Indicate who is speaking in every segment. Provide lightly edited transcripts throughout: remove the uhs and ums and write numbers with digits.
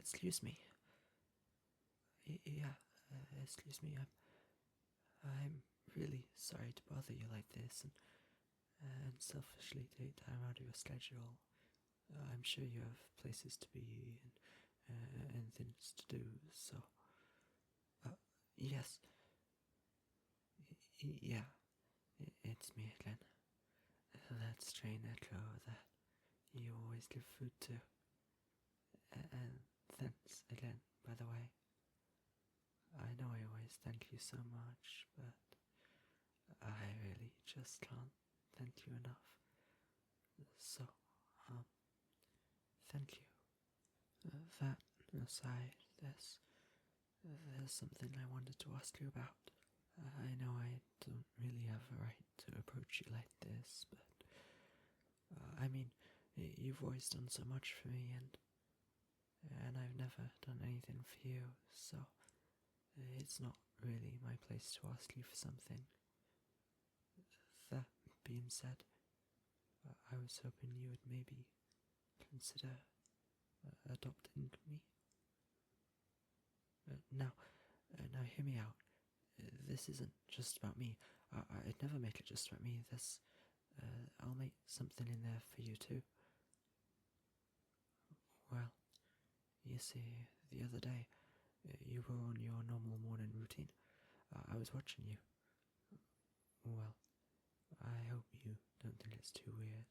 Speaker 1: excuse me. Yeah, excuse me. I'm really sorry to bother you like this and selfishly take time out of your schedule. I'm sure you have places to be and things to do, so... yes. Yeah, it's me again. That strange echo that you always give food to. And thanks again, by the way. I know I always thank you so much, but I really just can't thank you enough. So, thank you. That aside, there's something I wanted to ask you about. I know I don't really have a right to approach you like this, but I mean, you've always done so much for me, and I've never done anything for you, so it's not really my place to ask you for something. That being said, I was hoping you would maybe consider adopting me. Now hear me out. This isn't just about me. I'd never make it just about me. I'll make something in there for you too. Well, you see, the other day, you were on your normal morning routine. I was watching you. Well, I hope you don't think it's too weird,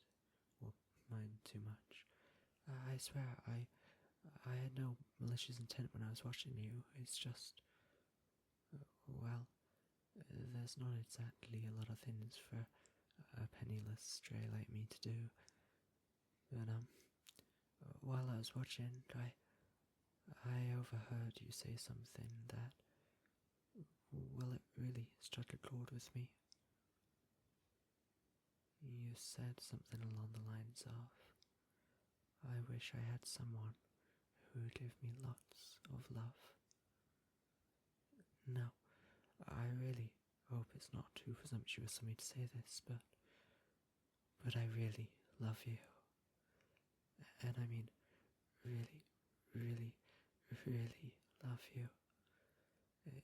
Speaker 1: or mind too much. I swear, I had no malicious intent when I was watching you. It's just... well, there's not exactly a lot of things for a penniless stray like me to do. But, while I was watching, I overheard you say something that... well, it really struck a chord with me. You said something along the lines of, I wish I had someone who would give me lots of love. Now, I really hope it's not too presumptuous for me to say this, but I really love you. And I mean, really, really, really love you.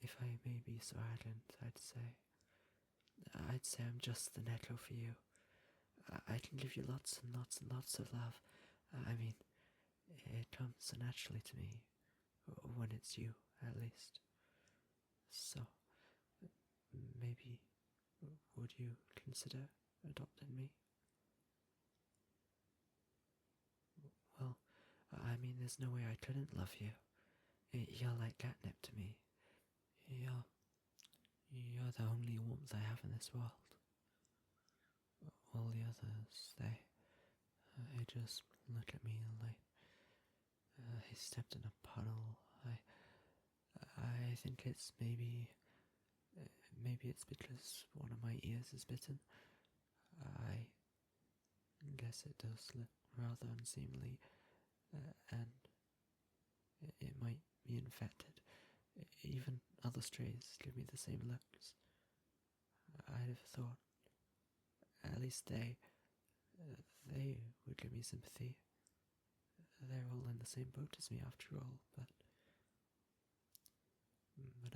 Speaker 1: If I may be so arrogant, I'd say I'm just the neko for you. I can give you lots and lots and lots of love. I mean, it comes so naturally to me, when it's you, at least. So, maybe, would you consider adopting me? Well, I mean, there's no way I couldn't love you. You're like catnip to me. You're the only warmth I have in this world. All the others, they just look at me like I stepped in a puddle. I think it's maybe it's because one of my ears is bitten. I guess it does look rather unseemly, and it might be infected. Even other strays give me the same looks. I'd have thought, at least they would give me sympathy. They're all in the same boat as me after all, but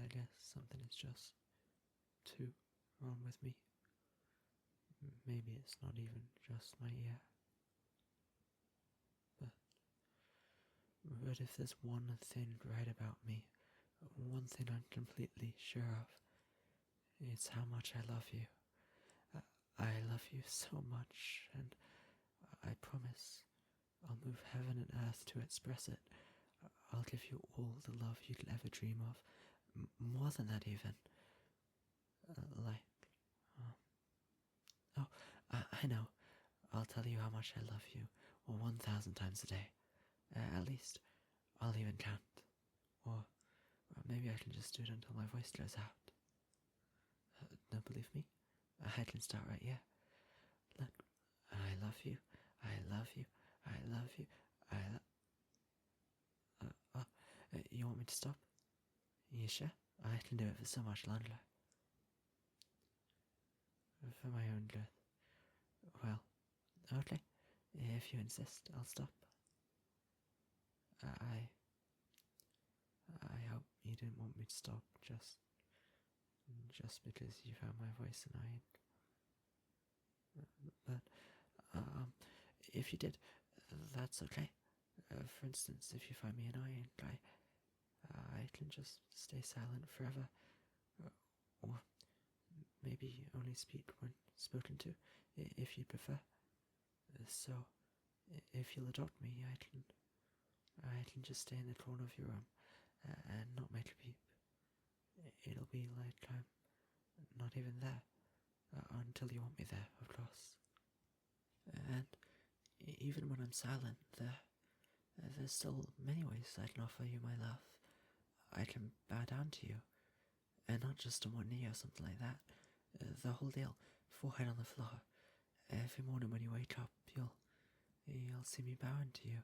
Speaker 1: I guess something is just too wrong with me. Maybe it's not even just my ear. But if there's one thing right about me, one thing I'm completely sure of, it's how much I love you. I love you so much, and I promise I'll move heaven and earth to express it. I'll give you all the love you could ever dream of. More than that, even. I know. I'll tell you how much I love you, 1,000 times a day. At least, I'll even count. Or maybe I can just do it until my voice goes out. Don't believe me? I can start right here. Look, I love you, I love you, I love you, you want me to stop? You sure? I can do it for so much longer. For my own good. Well, okay. If you insist, I'll stop. I hope you didn't want me to stop just because you found my voice annoying. But, if you did, that's okay. For instance, if you find me annoying, I can just stay silent forever. Or maybe only speak when spoken to, if you prefer. So, if you'll adopt me, I can just stay in the corner of your room and not make a peep. It'll be like I'm not even there until you want me there, of course. And even when I'm silent, there's still many ways I can offer you my love. I can bow down to you, and not just on one knee or something like that. The whole deal, forehead on the floor. Every morning when you wake up, you'll see me bowing to you.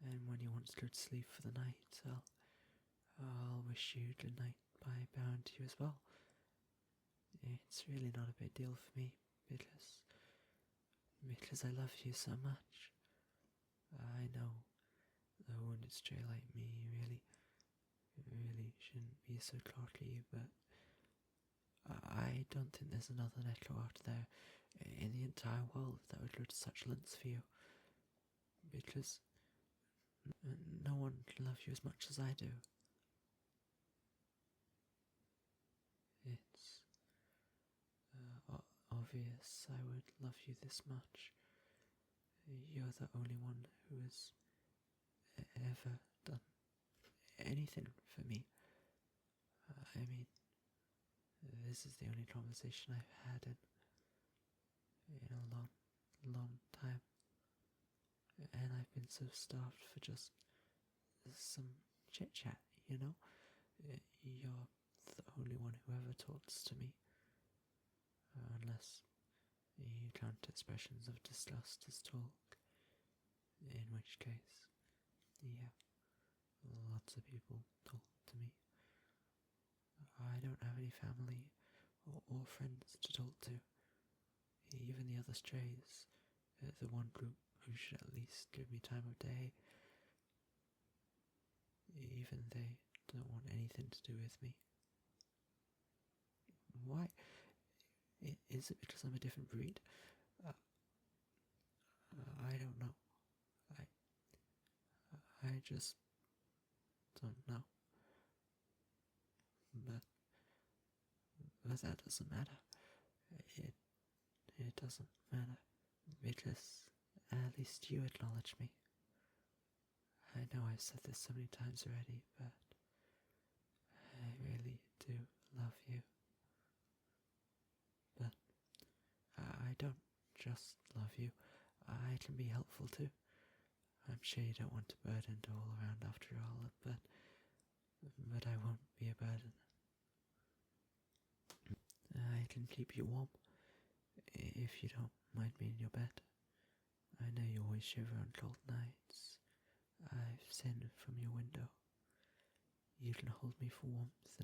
Speaker 1: And when you want to go to sleep for the night, I'll wish you good night by bowing to you as well. It's really not a big deal for me, because I love you so much. I know a wounded stray like me really shouldn't be so cocky, but I don't think there's another neko out there in the entire world that would go to such lengths for you, because no one can love you as much as I do. It's obvious I would love you this much. You're the only one who has ever done anything for me. I mean, this is the only conversation I've had in a long time. And I've been so starved for just some chit-chat, you know? You're the only one who ever talks to me. Unless you count expressions of disgust as talk. In which case, yeah, lots of people talk to me. I don't have any family or friends to talk to. Even the other strays, the one group who should at least give me time of day, even they don't want anything to do with me. Why? Is it because I'm a different breed? I don't know. I just don't know. But that doesn't matter. It doesn't matter, because at least you acknowledge me. I know I've said this so many times already, but I really do love you. But I don't just love you, I can be helpful too. I'm sure you don't want a burden to all around after all, but I won't be a burden. I can keep you warm, if you don't mind me in your bed. I know you always shiver on cold nights. I've seen from your window. You can hold me for warmth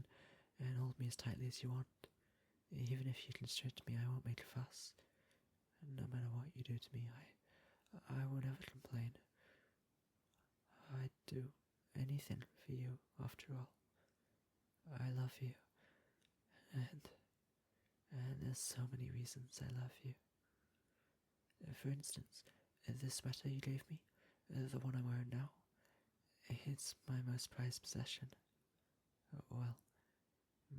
Speaker 1: and hold me as tightly as you want. Even if you can stretch me, I won't make a fuss. And no matter what you do to me, I won't ever complain. I'd do anything for you, after all. I love you. And there's so many reasons I love you. For instance, this sweater you gave me, the one I'm wearing now, it's my most prized possession. Well,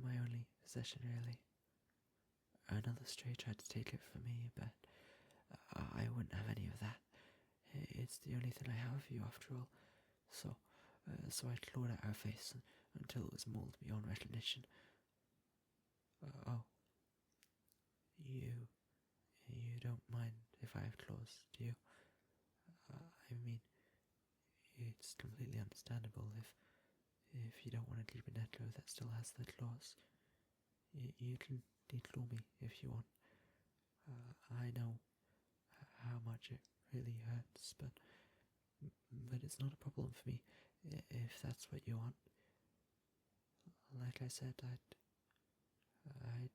Speaker 1: my only possession, really. Another stray tried to take it from me, but I wouldn't have any of that. It's the only thing I have of you, after all. So I clawed at her face until it was mauled beyond recognition. You don't mind if I have claws, do you? I mean, it's completely understandable if you don't want to keep a neko that still has the claws. You can declaw me if you want. I know how much it really hurts, but it's not a problem for me if that's what you want. Like I said, I'd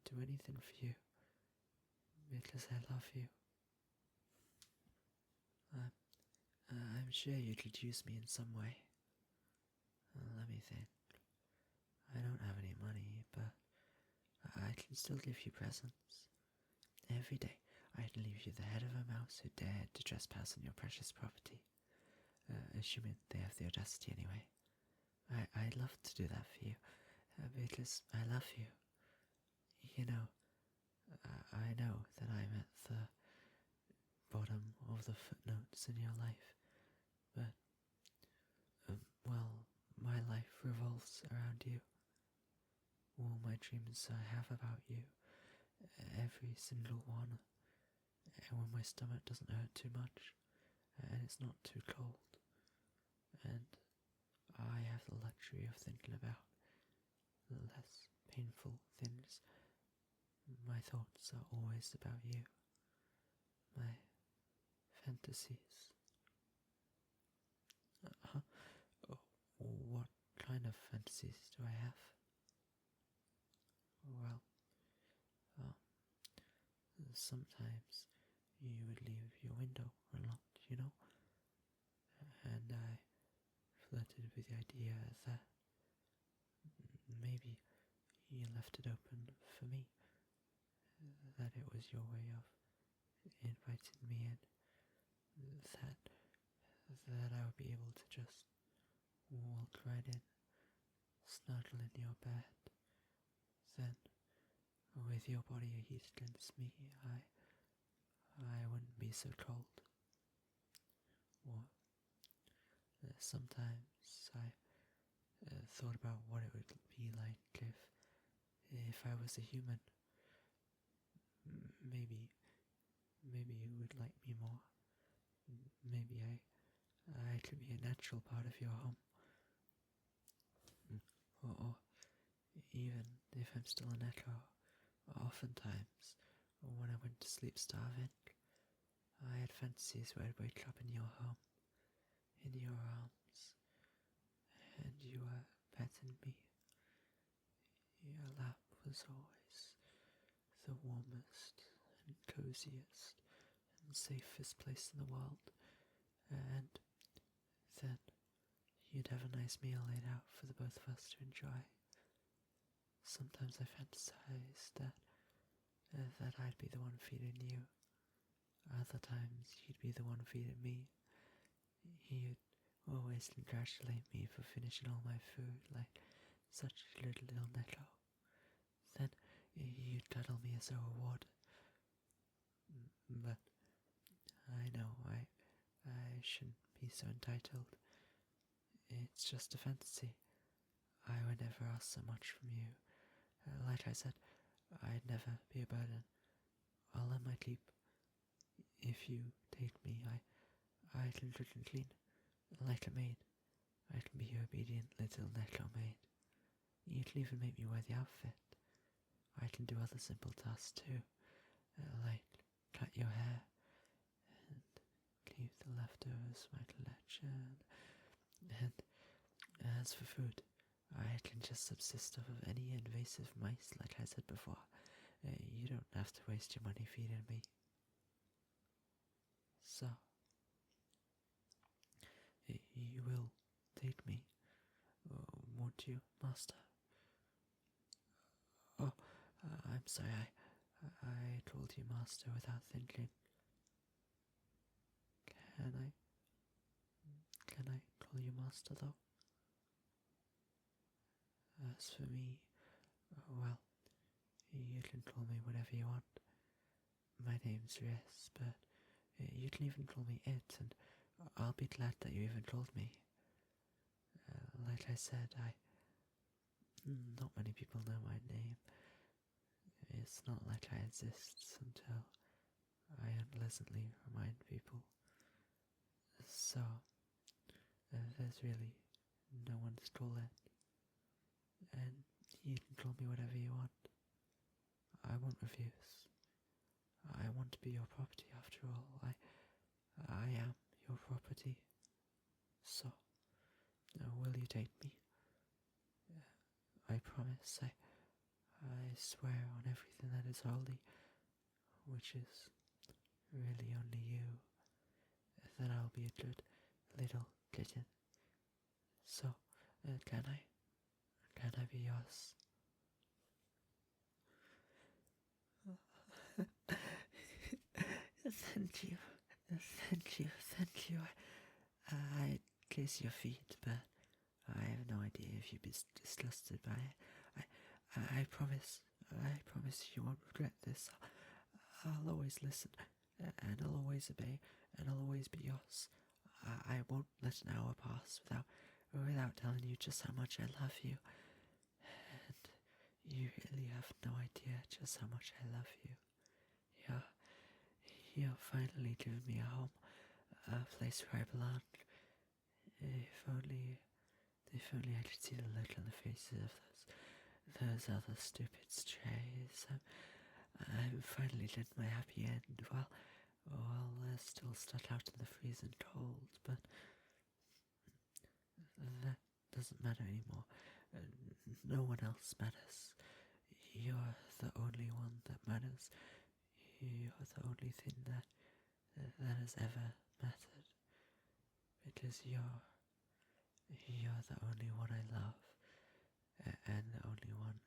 Speaker 1: do anything for you because I love you. I'm sure you could use me in some way. Let me think. I don't have any money, but I can still give you presents. Every day, I'd leave you the head of a mouse who dared to trespass on your precious property. Assuming they have the audacity anyway. I'd love to do that for you, because I love you. You know, I know that I'm at the bottom of the footnotes in your life, but, well, my life revolves around you. All my dreams I have about you, every single one, and when my stomach doesn't hurt too much, and it's not too cold, and I have the luxury of thinking about less painful things. My thoughts are always about you, my fantasies. What kind of fantasies do I have? Well, sometimes you would leave your window unlocked, you know? And I flirted with the idea that maybe you left it open for me, that it was your way of inviting me in, that I would be able to just walk right in, snuggle in your bed, then with your body heated against me, I wouldn't be so cold. Or sometimes I thought about what it would be like if I was a human. Maybe you would like me more. Maybe I could be a natural part of your home. Or even if I'm still an echo, oftentimes when I went to sleep starving, I had fantasies where I'd wake up in your home, in your arms, and you were petting me. Your lap was always the warmest and coziest and safest place in the world, and then you'd have a nice meal laid out for the both of us to enjoy. Sometimes I fantasized that I'd be the one feeding you. Other times you'd be the one feeding me. You'd always congratulate me for finishing all my food like such a little neko. Then you'd cuddle me as a reward. But I know I shouldn't be so entitled. It's just a fantasy. I would never ask so much from you. Like I said, I'd never be a burden. I'll earn my keep. If you take me, I can cook and clean, like a maid. I can be your obedient little neko maid. You can even make me wear the outfit. I can do other simple tasks too, like cut your hair, and leave the leftovers for my collection. And as for food, I can just subsist off of any invasive mice, like I said before. You don't have to waste your money feeding me. So, you will take me, won't you, Master? Oh, I'm sorry, I told you Master without thinking. Can I call you Master though? As for me, well, you can call me whatever you want. My name's Riss, but you can even call me It, and I'll be glad that you even called me. Like I said, not many people know my name. It's not like I exist until I unpleasantly remind people. So, there's really no one to call it. And you can call me whatever you want. I won't refuse. I want to be your property after all. I am your property. So, will you take me? I promise, I swear on everything that is holy, which is really only you, that I'll be a good little kitten. So, Can I? Can I be yours? Thank you. Thank you. Thank you. I'd kiss your feet, but I have no idea if you'd be disgusted by it. I promise. I promise you won't regret this. I'll always listen, and I'll always obey, and I'll always be yours. I won't let an hour pass without telling you just how much I love you. And you really have no idea just how much I love you. You're finally given me a home, a place where I belong. If only I could see the look on the faces of those other stupid strays. I'm finally at my happy end. Well, they're still stuck out in the freezing cold, but that doesn't matter anymore. No one else matters. You're the only one that matters. You're the only thing that has ever mattered. Because you're the only one I love, and the only one